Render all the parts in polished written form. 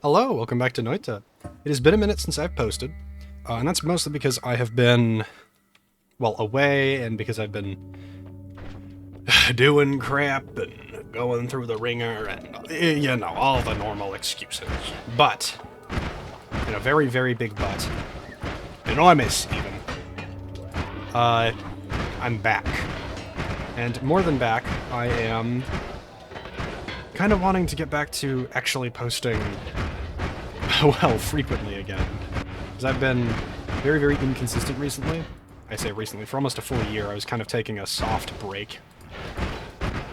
Hello, welcome back to Noita. It has been a minute since I've posted, and that's mostly because I have been, well, away, and because I've been doing crap and going through the ringer, and, you know, all the normal excuses. But, in a very, very big but, enormous even, I'm back. And more than back, I am kind of wanting to get back to actually posting, well, frequently again. Because I've been very, very inconsistent recently. I say recently, for almost a full year, I was kind of taking a soft break.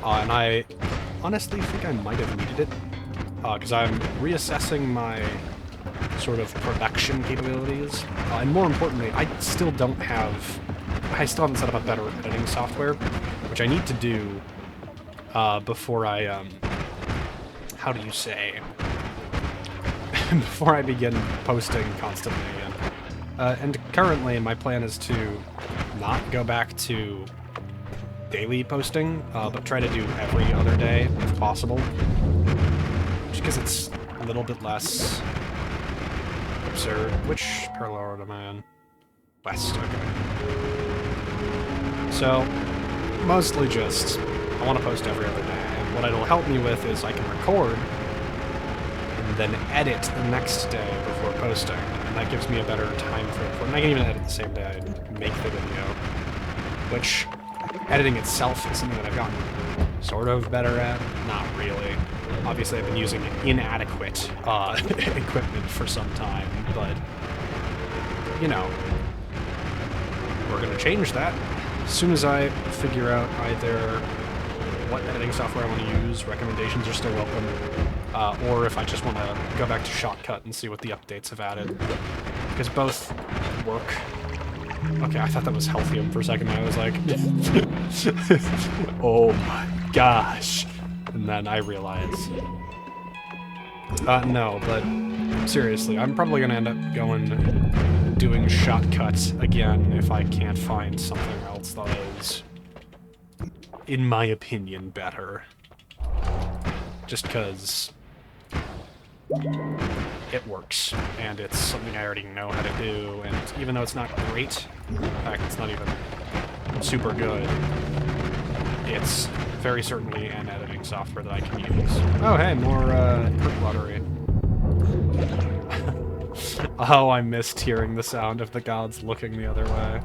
And I honestly think I might have needed it. Because I'm reassessing my sort of production capabilities. And more importantly, I still haven't set up a better editing software, which I need to do before I, how do you say, before I begin posting constantly again. And currently my plan is to not go back to daily posting, but try to do every other day if possible. Just because it's a little bit less absurd. Which parallel road am I on? West, okay. So, mostly just, I want to post every other day, and what it'll help me with is I can record and then edit the next day before posting, and that gives me a better time frame for it. And I can even edit the same day I make the video, which editing itself is something that I've gotten sort of better at. Not really. Obviously, I've been using inadequate equipment for some time, but, you know, we're going to change that. As soon as I figure out either what editing software I want to use, recommendations are still welcome, or if I just want to go back to Shotcut and see what the updates have added, because both work. Okay, I thought that was Healthium for a second, and I was like, oh my gosh, and then I realized, no, but seriously, I'm probably going to end up doing Shotcut again if I can't find something else that is, in my opinion, better. Just because it works, and it's something I already know how to do, and even though it's not great, in fact, it's not even super good, it's very certainly an editing software that I can use. Oh, hey, more perk lottery. Oh, I missed hearing the sound of the gods looking the other way.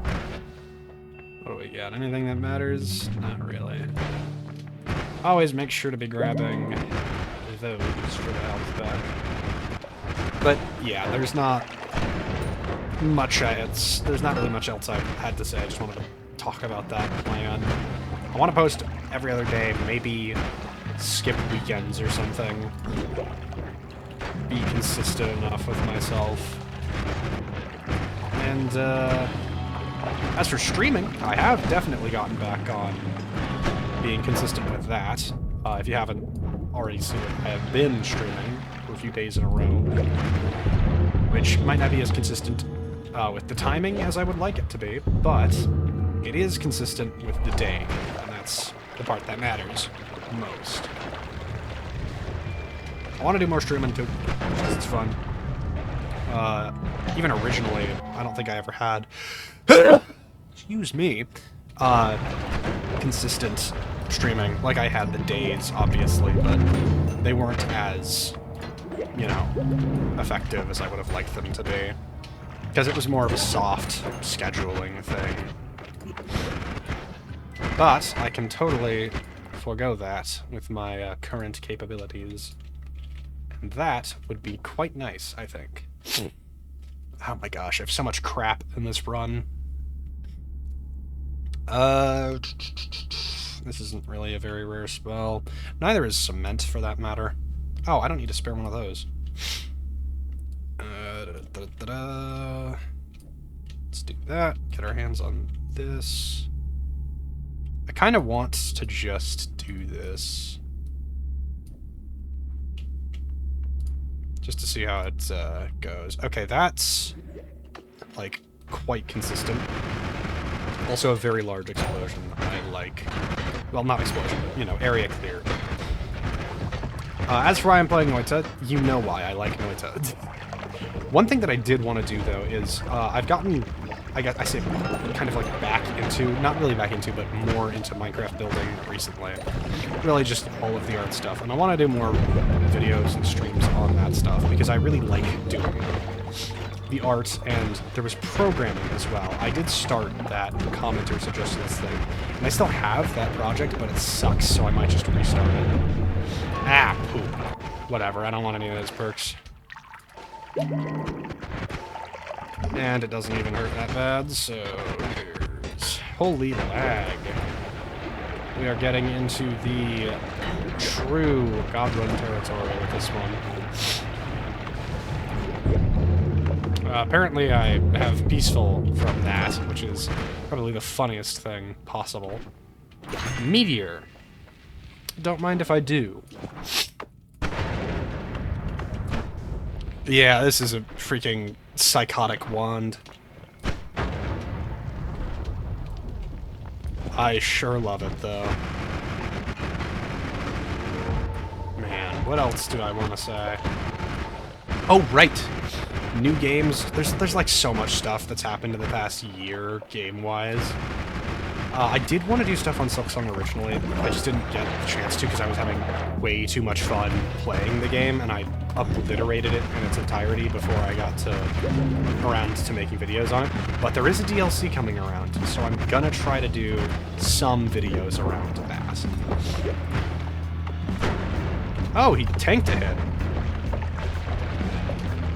What do we got? Anything that matters? Not really. Always make sure to be grabbing those for the health back. But yeah, there's not really much else I had to say. I just wanted to talk about that plan. I want to post every other day, maybe skip weekends or something. Be consistent enough with myself. And as for streaming, I have definitely gotten back on being consistent with that. If you haven't already seen it, I have been streaming for a few days in a row, which might not be as consistent with the timing as I would like it to be, but it is consistent with the day, and that's the part that matters most. I want to do more streaming too, because it's fun. Even originally, I don't think I ever had, excuse me, consistent streaming. Like, I had the days, obviously, but they weren't as, you know, effective as I would have liked them to be. Because it was more of a soft scheduling thing. But I can totally forego that with my current capabilities. And that would be quite nice, I think. Oh my gosh, I have so much crap in this run. This isn't really a very rare spell. Neither is Cement, for that matter. Oh, I don't need to spare one of those. Let's do that. Get our hands on this. I kind of want to just do this. Just to see how it goes. Okay, that's, like, quite consistent. Also a very large explosion. I like... Well, not explosion, but, you know, area clear. As for why I'm playing Noita, you know why I like Noita. One thing that I did want to do, though, is I've gotten, I say, kind of like back into, not really back into, but more into Minecraft building recently. Really just all of the art stuff. And I want to do more videos and streams on that stuff, because I really like doing the art, and there was programming as well. I did start that commenter suggested this thing, and I still have that project, but it sucks, so I might just restart it. Ah, poop. Whatever, I don't want any of those perks. And it doesn't even hurt that bad, so here's... Holy lag. We are getting into the true Godrun territory with this one. Apparently I have peaceful from that, which is probably the funniest thing possible. Meteor. Don't mind if I do. Yeah, this is a freaking psychotic wand. I sure love it, though. Man, what else do I want to say? Oh, right! New games. There's like so much stuff that's happened in the past year, game-wise. I did want to do stuff on Silksong originally, I just didn't get the chance to because I was having way too much fun playing the game, and I obliterated it in its entirety before I got around to making videos on it. But there is a DLC coming around, so I'm gonna try to do some videos around that. Oh, he tanked a hit.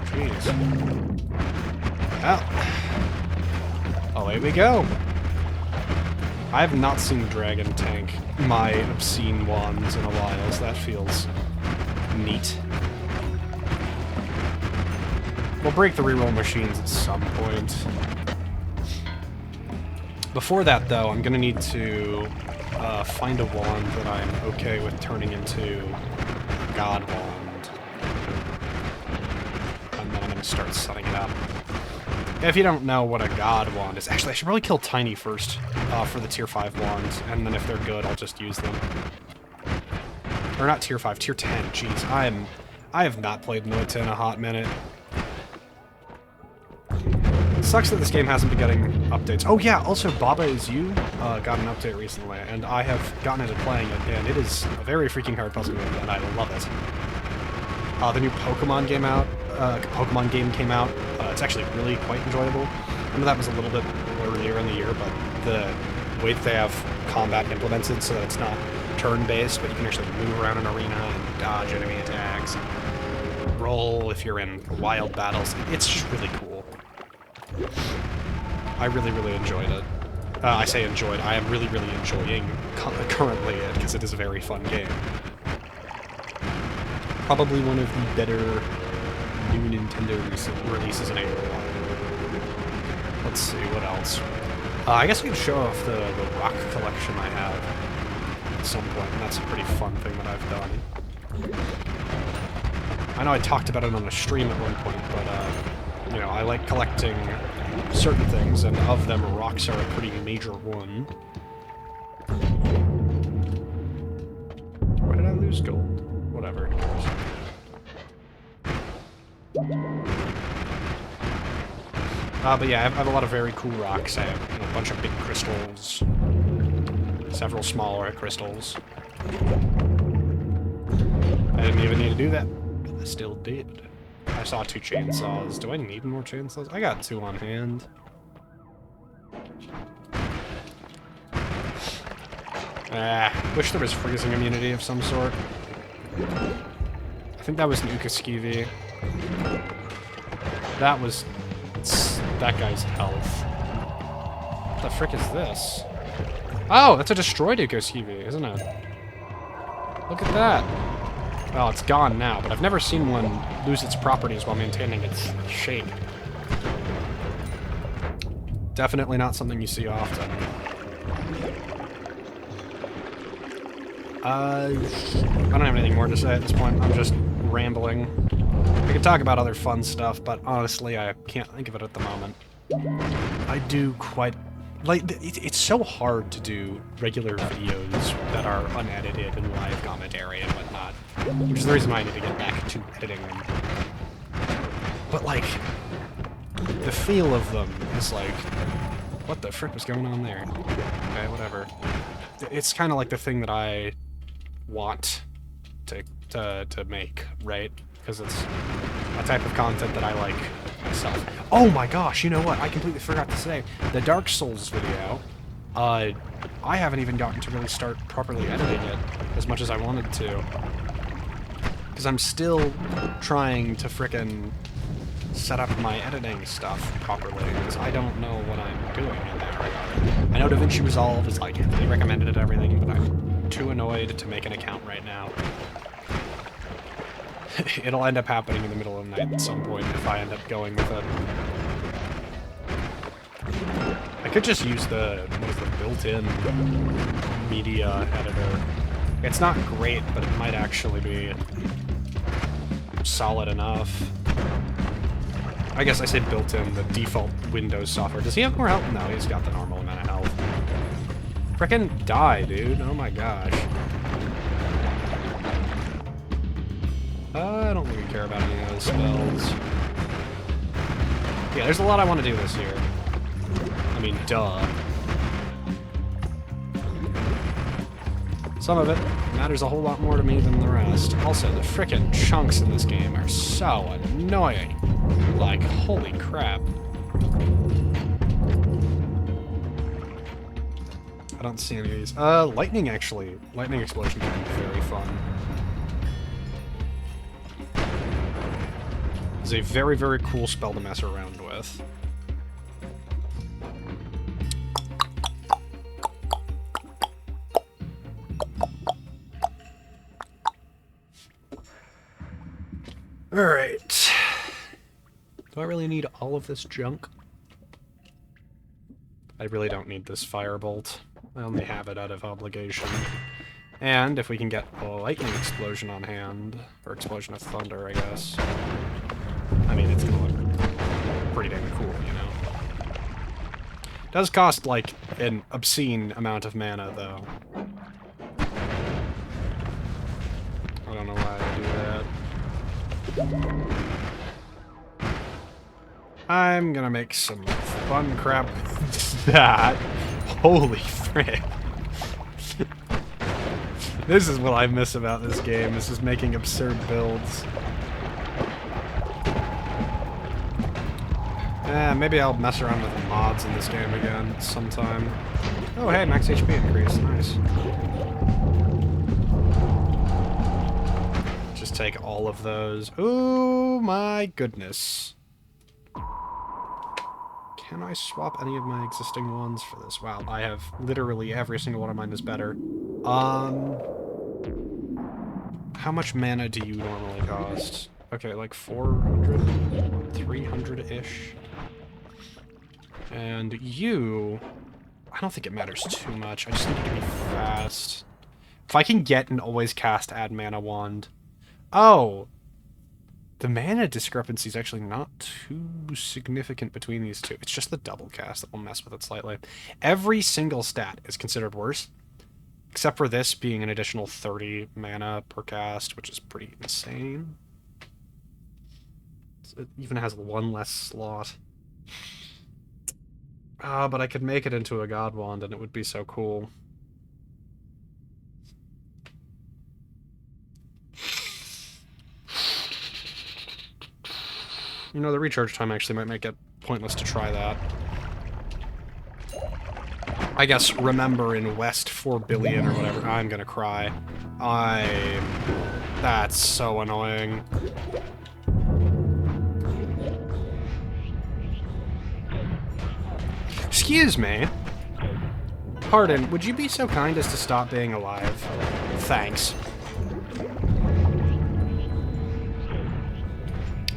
Jeez. Well. Away we go. I have not seen Dragon tank my obscene wands in a while, so that feels neat. We'll break the reroll machines at some point. Before that, though, I'm gonna need to find a wand that I'm okay with turning into a god wand. And then I'm gonna start setting it up. If you don't know what a god wand is... Actually, I should probably kill Tiny first for the tier 5 wands, and then if they're good, I'll just use them. Or not tier 5, tier 10. Jeez, I have not played Noita in a hot minute. It sucks that this game hasn't been getting updates. Oh yeah, also Baba Is You got an update recently, and I have gotten into playing it, and it is a very freaking hard puzzle game, and I love it. The new Pokemon game came out. It's actually really quite enjoyable. I know that was a little bit earlier in the year, but the way that they have combat implemented so that it's not turn-based, but you can actually move around an arena and dodge enemy attacks, and roll if you're in wild battles. It's just really cool. I really, really enjoyed it. I say enjoyed. I am really, really enjoying currently it, because it is a very fun game. Probably one of the better new Nintendo releases in a while. Let's see, what else? I guess we can show off the rock collection I have at some point, and that's a pretty fun thing that I've done. I know I talked about it on a stream at one point, but, you know, I like collecting certain things, and of them, rocks are a pretty major one. Where did I lose gold? Whatever, who cares? But yeah, I have a lot of very cool rocks. I have a bunch of big crystals, several smaller crystals. I didn't even need to do that, but I still did. I saw 2 chainsaws. Do I need more chainsaws? I got 2 on hand. Wish there was freezing immunity of some sort. I think that was an Ukaskivi. That was that guy's health. What the frick is this? Oh, that's a destroyed Ukaskivi, isn't it? Look at that. Well, it's gone now, but I've never seen one lose its properties while maintaining its shape. Definitely not something you see often. I don't have anything more to say at this point. I'm just rambling. I could talk about other fun stuff, but honestly, I can't think of it at the moment. I do quite... Like, it's so hard to do regular videos that are unedited and live commentary and whatnot. which is the reason why I need to get back to editing them. But, like, the feel of them is like, what the frick was going on there? Okay, whatever. It's kind of like the thing that I want to make, right? Because it's a type of content that I like myself. Oh my gosh, you know what? I completely forgot to say. The Dark Souls video, I haven't even gotten to really start properly editing it as much as I wanted to. Because I'm still trying to frickin' set up my editing stuff properly, because I don't know what I'm doing in that regard. I know DaVinci Resolve is like heavily recommended and everything, but I'm too annoyed to make an account right now. It'll end up happening in the middle of the night at some point if I end up going with it. I could just use the built-in media editor. It's not great, but it might actually be solid enough. I guess I say built-in, the default Windows software. Does he have more health? No, he's got the normal amount of health. Frickin' die, dude. Oh my gosh. I don't really care about any of those spells. Yeah, there's a lot I want to do this year. I mean, duh. Some of it matters a whole lot more to me than the rest. Also, the frickin' chunks in this game are so annoying. Like, holy crap. I don't see any of these. Lightning, actually. Lightning explosion can be very fun. It's a very, very cool spell to mess around with. Alright. Do I really need all of this junk? I really don't need this firebolt. I only have it out of obligation. And if we can get a lightning explosion on hand, or explosion of thunder, I guess. I mean, it's gonna look pretty damn cool, you know? It does cost, like, an obscene amount of mana, though. I don't know why I do that. I'm gonna make some fun crap with that. Holy frick. This is what I miss about this game. This is making absurd builds. Maybe I'll mess around with mods in this game again sometime. Oh hey, max HP increase. Nice. Just take all of those. Oh my goodness. Can I swap any of my existing ones for this? Wow, I have literally every single one of mine is better. How much mana do you normally cost? Okay, like 400, 300-ish. And you... I don't think it matters too much. I just need it to be fast. If I can get an always cast add mana wand... Oh! The mana discrepancy is actually not too significant between these two. It's just the double cast that will mess with it slightly. Every single stat is considered worse, except for this being an additional 30 mana per cast, which is pretty insane. It even has one less slot. But I could make it into a god wand, and it would be so cool. You know, the recharge time actually might make it pointless to try that. I guess remember in West 4 billion or whatever. I'm gonna cry. That's so annoying. Excuse me. Pardon, would you be so kind as to stop being alive? Thanks.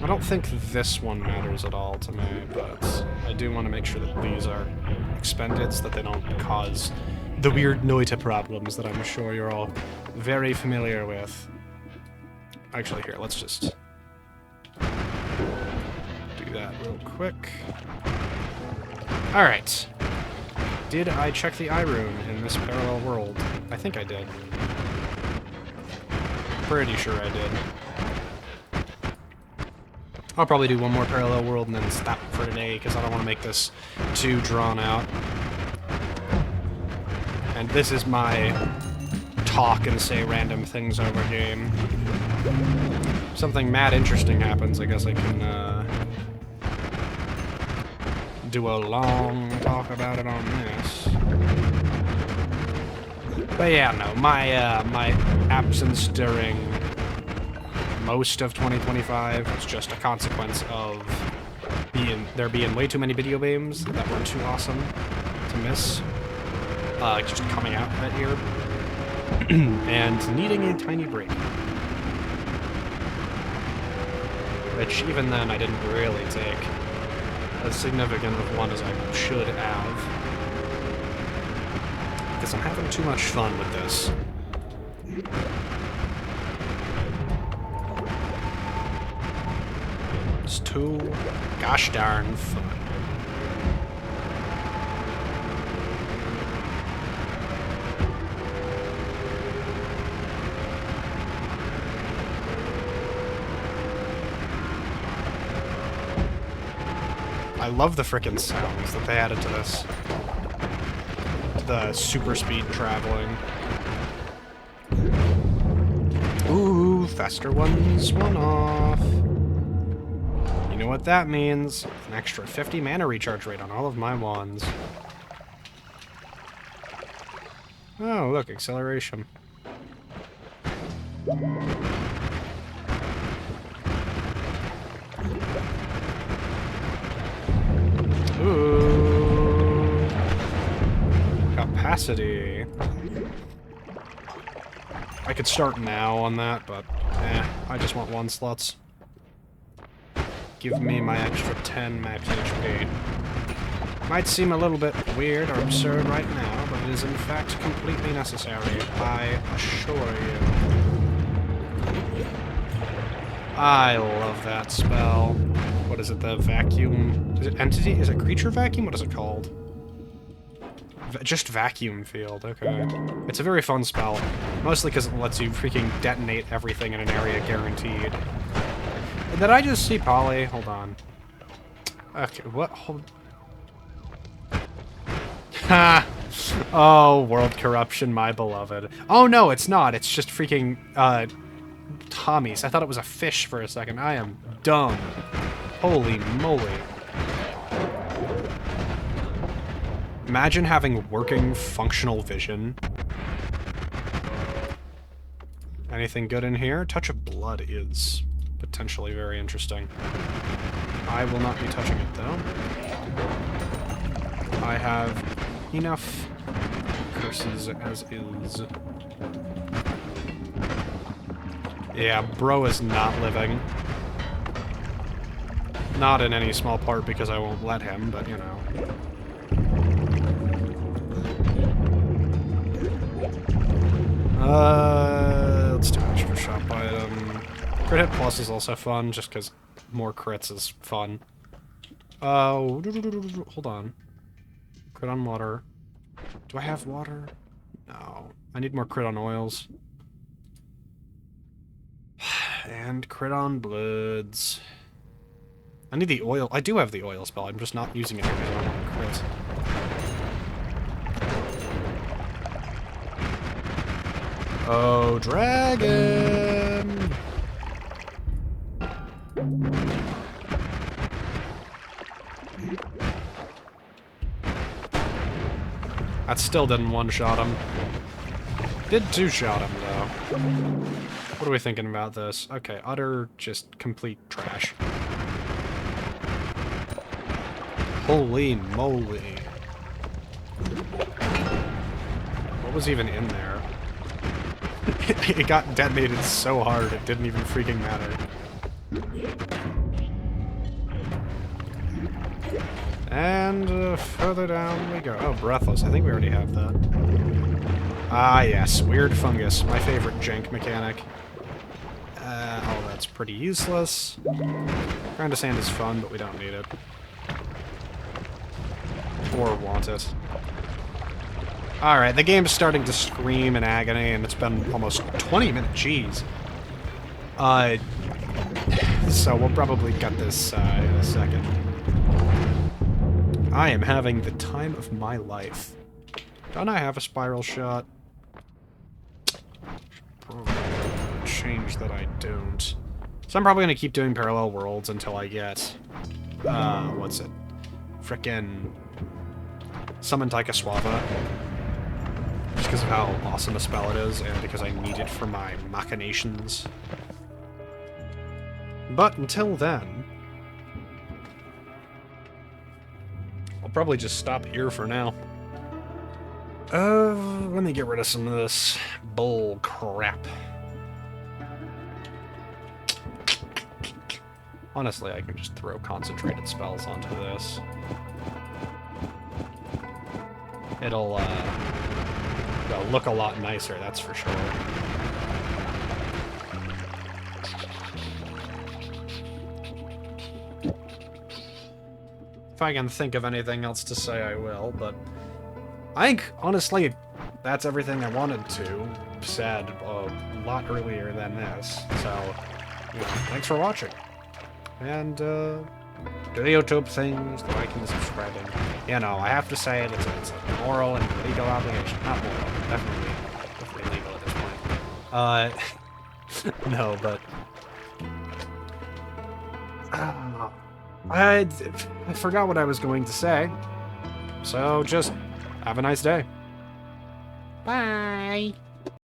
I don't think this one matters at all to me, but I do want to make sure that these are expended so that they don't cause the weird Noita problems that I'm sure you're all very familiar with. Actually, here, let's just do that real quick. Alright. Did I check the eye rune in this parallel world? I think I did. Pretty sure I did. I'll probably do one more parallel world and then stop for today, because I don't want to make this too drawn out. And this is my talk and say random things over game. If something mad interesting happens, I guess I can do a long talk about it on this. But yeah, no, my absence during most of 2025 was just a consequence of there being way too many video games that were too awesome to miss, just coming out that year, and needing a tiny break. Which, even then, I didn't really take as significant of one as I should have. Because I'm having too much fun with this. It's too gosh darn fun. I love the frickin' sounds that they added to this. The super speed traveling. Ooh, faster ones, one off. You know what that means? An extra 50 mana recharge rate on all of my wands. Oh, look, acceleration. Ooh. Capacity. I could start now on that, but I just want 1 slots. Give me my extra 10 max HP. Might seem a little bit weird or absurd right now, but it is in fact completely necessary, I assure you. I love that spell. What is it, the vacuum? Is it entity? Is it creature vacuum? What is it called? Just vacuum field, okay. It's a very fun spell, mostly because it lets you freaking detonate everything in an area guaranteed. Did I just see Polly? Hold on. Okay, what? Hold... Ha! Oh, world corruption, my beloved. Oh no, it's not. It's just freaking, Tommies. I thought it was a fish for a second. I am dumb. Holy moly. Imagine having working, functional vision. Anything good in here? Touch of Blood is potentially very interesting. I will not be touching it, though. I have enough curses as is. Yeah, bro is not living. Not in any small part because I won't let him, but you know. Let's do an extra shop item. Crit hit plus is also fun, just because more crits is fun. Hold on. Crit on water. Do I have water? No. I need more crit on oils. And crit on bloods. I need the oil. I do have the oil spell. I'm just not using it because I don't want to crit. Oh, dragon! That still didn't one-shot him. Did two-shot him, though. What are we thinking about this? Okay, utter, just complete trash. Holy moly. What was even in there? It got detonated so hard, it didn't even freaking matter. And further down we go. Oh, Breathless. I think we already have that. Ah, yes. Weird Fungus. My favorite jank mechanic. Oh, that's pretty useless. Ground to Sand is fun, but we don't need it. Or want it. Alright, the game's starting to scream in agony, and it's been almost 20 minutes. Jeez. Uh, so we'll probably cut this in a second. I am having the time of my life. Don't I have a spiral shot? Change that I don't. So I'm probably gonna keep doing parallel worlds until I get, what's it? Frickin' Summon Taika Suava. Just because of how awesome a spell it is, and because I need it for my machinations. But until then, I'll probably just stop here for now. Let me get rid of some of this bull crap. Honestly, I can just throw concentrated spells onto this. It'll look a lot nicer, that's for sure. If I can think of anything else to say, I will, but I think, honestly, that's everything I wanted to said a lot earlier than this. So, you know, thanks for watching. And, do the YouTube things, the liking, the subscribing. You know, I have to say it, it's a moral and legal obligation. Not moral, definitely legal at this point. No, but... I forgot what I was going to say. So, just have a nice day. Bye!